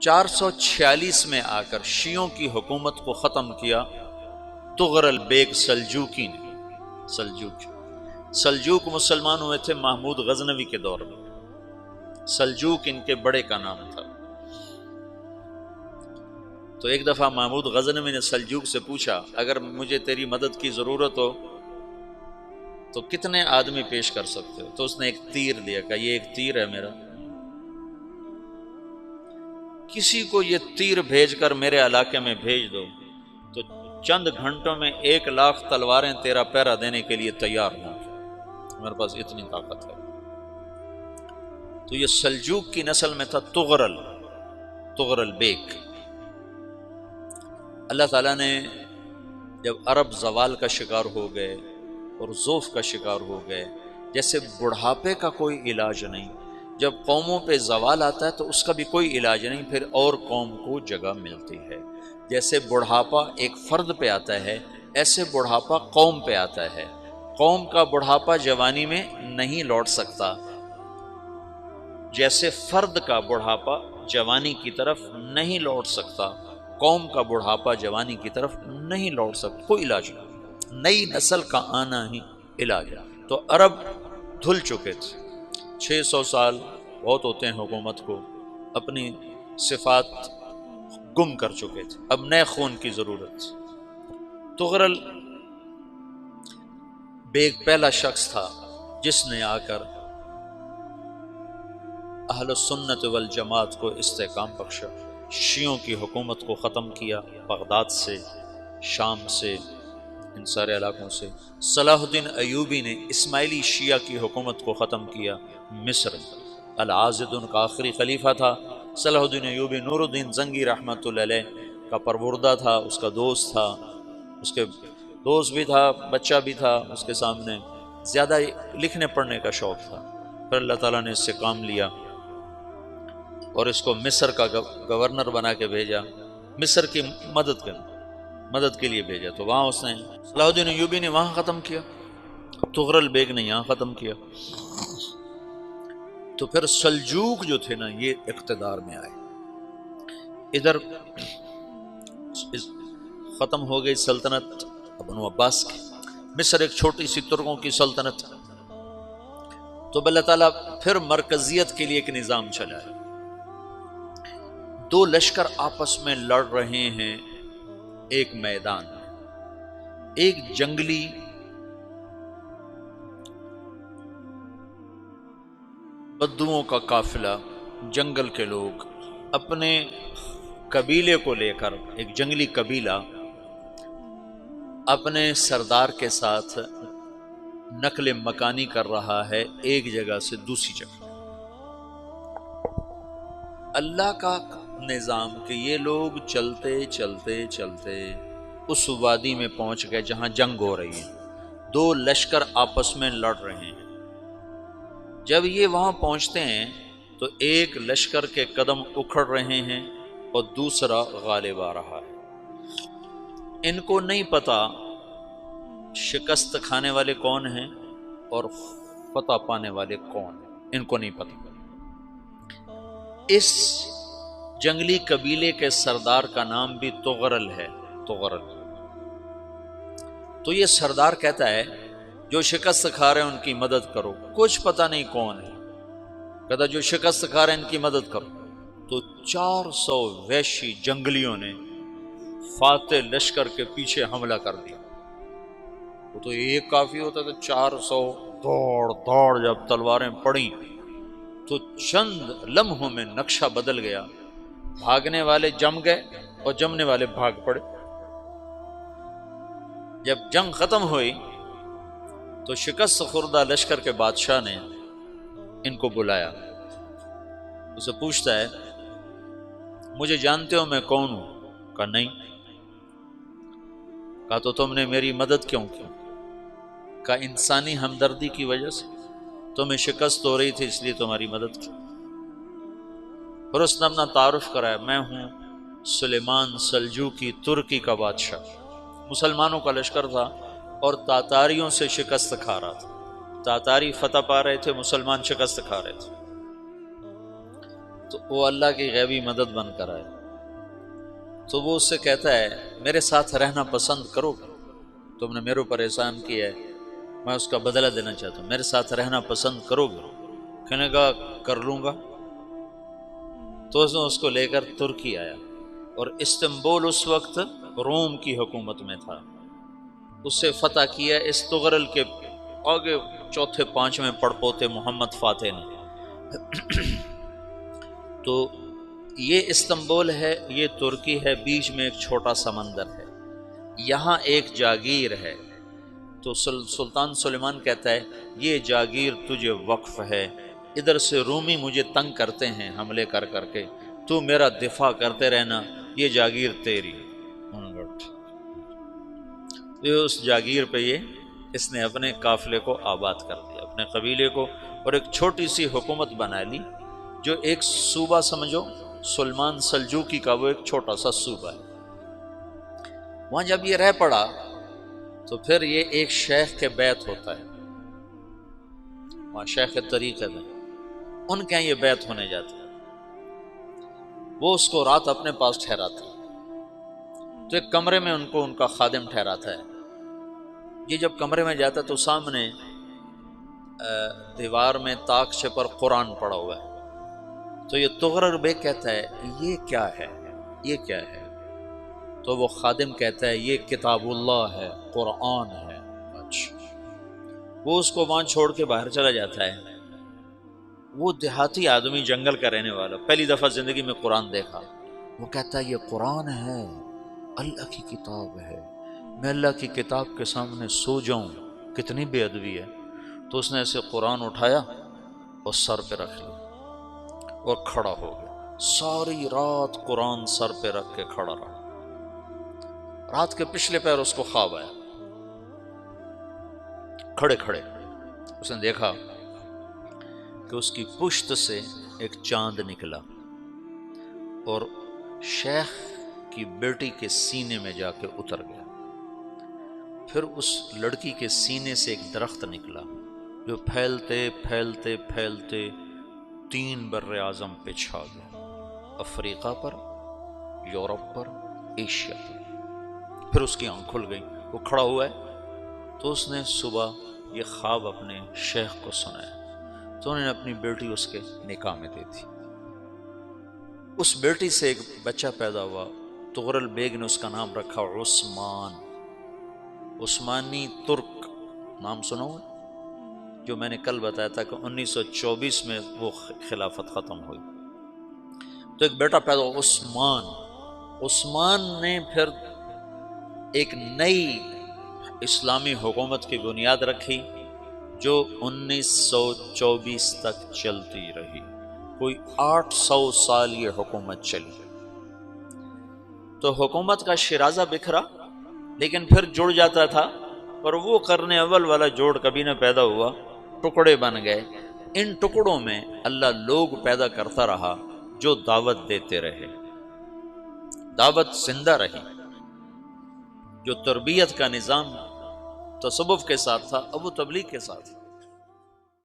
446 میں آ کر شیعوں کی حکومت کو ختم کیا طغرل بیگ سلجوقی نے۔ سلجوق مسلمان ہوئے تھے محمود غزنوی کے دور میں، سلجوق ان کے بڑے کا نام تھا۔ تو ایک دفعہ محمود غزنوی نے سلجوق سے پوچھا اگر مجھے تیری مدد کی ضرورت ہو تو کتنے آدمی پیش کر سکتے ہو؟ تو اس نے ایک تیر دیا، کہا یہ ایک تیر ہے میرا، کسی کو یہ تیر بھیج کر میرے علاقے میں بھیج دو تو چند گھنٹوں میں 1,00,000 تلواریں تیرا پہرا دینے کے لیے تیار ہوں، میرے پاس اتنی طاقت ہے۔ تو یہ سلجوق کی نسل میں تھا طغرل بیگ۔ اللہ تعالیٰ نے جب عرب زوال کا شکار ہو گئے اور ضعف کا شکار ہو گئے، جیسے بڑھاپے کا کوئی علاج نہیں، جب قوموں پہ زوال آتا ہے تو اس کا بھی کوئی علاج نہیں، پھر اور قوم کو جگہ ملتی ہے۔ جیسے بڑھاپا ایک فرد پہ آتا ہے، ایسے بڑھاپا قوم پہ آتا ہے۔ قوم کا بڑھاپا جوانی میں نہیں لوٹ سکتا، جیسے فرد کا بڑھاپا جوانی کی طرف نہیں لوٹ سکتا، قوم کا بڑھاپا جوانی کی طرف نہیں لوٹ سکتا، کوئی علاج نہیں، نئی نسل کا آنا ہی علاج ہے۔ تو عرب دھل چکے تھے، 600 سال بہت ہوتے ہیں حکومت کو، اپنی صفات گم کر چکے تھے، اب نئے خون کی ضرورت تھی۔ طغرل بیگ پہلا شخص تھا جس نے آ کر اہل سنت والجماعت کو استحکام بخشا، شیعوں کی حکومت کو ختم کیا، بغداد سے، شام سے، ان سارے علاقوں سے۔ صلاح الدین ایوبی نے اسماعیلی شیعہ کی حکومت کو ختم کیا، مصر۔ العاضد ان کا آخری خلیفہ تھا۔ صلاح الدین ایوبی نور الدین زنگی رحمۃ اللہ علیہ کا پروردہ تھا، اس کا دوست تھا، اس کے دوست بھی تھا، بچہ بھی تھا اس کے سامنے، زیادہ لکھنے پڑھنے کا شوق تھا۔ پھر اللہ تعالیٰ نے اس سے کام لیا اور اس کو مصر کا گورنر بنا کے بھیجا، مصر کی مدد کے لیے بھیجا، تو وہاں اس نے صلاح الدین ایوبی نے وہاں ختم کیا، طغرل بیگ نے یہاں ختم کیا۔ تو پھر سلجوق جو تھے نا یہ اقتدار میں آئے، ادھر ختم ہو گئی سلطنت بنو عباس کی، مصر ایک چھوٹی سی ترکوں کی سلطنت، تو اللہ تعالیٰ پھر مرکزیت کے لیے ایک نظام چلایا۔ دو لشکر آپس میں لڑ رہے ہیں ایک میدان میں، ایک جنگلی بدوؤں کا قافلہ، جنگل کے لوگ اپنے قبیلے کو لے کر، ایک جنگلی قبیلہ اپنے سردار کے ساتھ نقل مکانی کر رہا ہے ایک جگہ سے دوسری جگہ۔ اللہ کا نظام کہ یہ لوگ چلتے چلتے چلتے اس وادی میں پہنچ گئے جہاں جنگ ہو رہی ہے، دو لشکر آپس میں لڑ رہے ہیں۔ جب یہ وہاں پہنچتے ہیں تو ایک لشکر کے قدم اکھڑ رہے ہیں اور دوسرا غالب آ رہا ہے۔ ان کو نہیں پتا شکست کھانے والے کون ہیں اور فتح پانے والے کون ہیں، ان کو نہیں پتا۔ اس جنگلی قبیلے کے سردار کا نام بھی طغرل ہے، طغرل۔ تو یہ سردار کہتا ہے جو شکست کھا رہے ہیں ان کی مدد کرو، کچھ پتہ نہیں کون ہے، کہتا جو شکست کھا رہے ہیں ان کی مدد کرو۔ تو 400 وحشی جنگلیوں نے فاتح لشکر کے پیچھے حملہ کر دیا۔ وہ تو ایک کافی ہوتا تھا، 400 دوڑ جب تلواریں پڑیں تو چند لمحوں میں نقشہ بدل گیا، بھاگنے والے جم گئے اور جمنے والے بھاگ پڑے۔ جب جنگ ختم ہوئی تو شکست خوردہ لشکر کے بادشاہ نے ان کو بلایا، اسے پوچھتا ہے مجھے جانتے ہو میں کون ہوں؟ کہا نہیں۔ کہا تو تم نے میری مدد کیوں کی؟ کہا انسانی ہمدردی کی وجہ سے، تمہیں شکست ہو رہی تھی اس لیے تمہاری مدد کی۔ پھر اس نے اپنا تعارف کرایا، میں ہوں سلیمان سلجوقی، ترکی کا بادشاہ۔ مسلمانوں کا لشکر تھا اور تاتاریوں سے شکست کھا رہا تھا، تاتاری فتح پا رہے تھے، مسلمان شکست کھا رہے تھے۔ تو وہ اللہ کی غیبی مدد بن کر آئے، تو وہ اس سے کہتا ہے میرے ساتھ رہنا پسند کرو گے؟ تم نے میرے اوپر احسان کیا ہے، میں اس کا بدلہ دینا چاہتا ہوں، میرے ساتھ رہنا پسند کرو گے؟ کہنے کا کر لوں گا۔ تو اس نے اس کو لے کر ترکی آیا، اور استنبول اس وقت روم کی حکومت میں تھا، اسے فتح کیا اس تغرل کے آگے چوتھے پانچویں پڑپوتے محمد فاتح نے۔ تو یہ استنبول ہے، یہ ترکی ہے، بیچ میں ایک چھوٹا سمندر ہے، یہاں ایک جاگیر ہے۔ تو سلطان سلیمان کہتا ہے یہ جاگیر تجھے وقف ہے، ادھر سے رومی مجھے تنگ کرتے ہیں حملے کر کر کے، تو میرا دفاع کرتے رہنا، یہ جاگیر تیری۔ یہ اس جاگیر پہ اس نے اپنے قافلے کو آباد کر دیا، اپنے قبیلے کو، اور ایک چھوٹی سی حکومت بنا لی، جو ایک صوبہ سمجھو، سلمان سلجوقی کا وہ ایک چھوٹا سا صوبہ ہے۔ وہاں جب یہ رہ پڑا تو پھر یہ ایک شیخ کے بیت ہوتا ہے، وہاں شیخ طریقت ہے، ان کے یہ بیت ہونے جاتا ہے، وہ اس کو رات اپنے پاس ٹھہراتا ہے، تو ایک کمرے میں ان کو ان کا خادم ٹھہراتا ہے۔ یہ جب کمرے میں جاتا ہے تو سامنے دیوار میں طاقچے پر قرآن پڑا ہوا ہے، تو یہ تغرل بیگ کہتا ہے یہ کیا ہے، یہ کیا ہے؟ تو وہ خادم کہتا ہے یہ کتاب اللہ ہے، قرآن ہے۔ اچھا، وہ اس کو وہاں چھوڑ کے باہر چلا جاتا ہے۔ وہ دیہاتی آدمی، جنگل کا رہنے والا، پہلی دفعہ زندگی میں قرآن دیکھا، وہ کہتا ہے یہ قرآن ہے، اللہ کی کتاب ہے، میں اللہ کی کتاب کے سامنے سو جاؤں، کتنی بے ادبی ہے۔ تو اس نے ایسے قرآن اٹھایا اور سر پہ رکھ لیا اور کھڑا ہو گیا، ساری رات قرآن سر پہ رکھ کے کھڑا رہا۔ رات کے پچھلے پہر اس کو خواب آیا، کھڑے کھڑے اس نے دیکھا کہ اس کی پشت سے ایک چاند نکلا اور شیخ کی بیٹی کے سینے میں جا کے اتر گیا۔ پھر اس لڑکی کے سینے سے ایک درخت نکلا جو پھیلتے پھیلتے پھیلتے 3 بر اعظم پہ چھا گیا، افریقہ پر، یورپ پر، ایشیا پر۔ پھر اس کی آنکھ کھل گئی، وہ کھڑا ہوا ہے، تو اس نے صبح یہ خواب اپنے شیخ کو سنایا، تو انہوں نے اپنی بیٹی اس کے نکاح میں دے دی۔ اس بیٹی سے ایک بچہ پیدا ہوا، تغرل بیگ نے اس کا نام رکھا عثمان، عثمانی ترک نام سنا ہوا، جو میں نے کل بتایا تھا کہ 1924 میں وہ خلافت ختم ہوئی، تو ایک بیٹا پیدا ہوا عثمان۔ عثمان نے پھر ایک نئی اسلامی حکومت کی بنیاد رکھی جو 1924 تک چلتی رہی، کوئی 800 سال یہ حکومت چلی۔ تو حکومت کا شیرازہ بکھرا لیکن پھر جڑ جاتا تھا، اور وہ قرن اول والا جوڑ کبھی نہ پیدا ہوا، ٹکڑے بن گئے۔ ان ٹکڑوں میں اللہ لوگ پیدا کرتا رہا جو دعوت دیتے رہے، دعوت زندہ رہی۔ جو تربیت کا نظام تصوف کے ساتھ تھا اب وہ تبلیغ کے ساتھ۔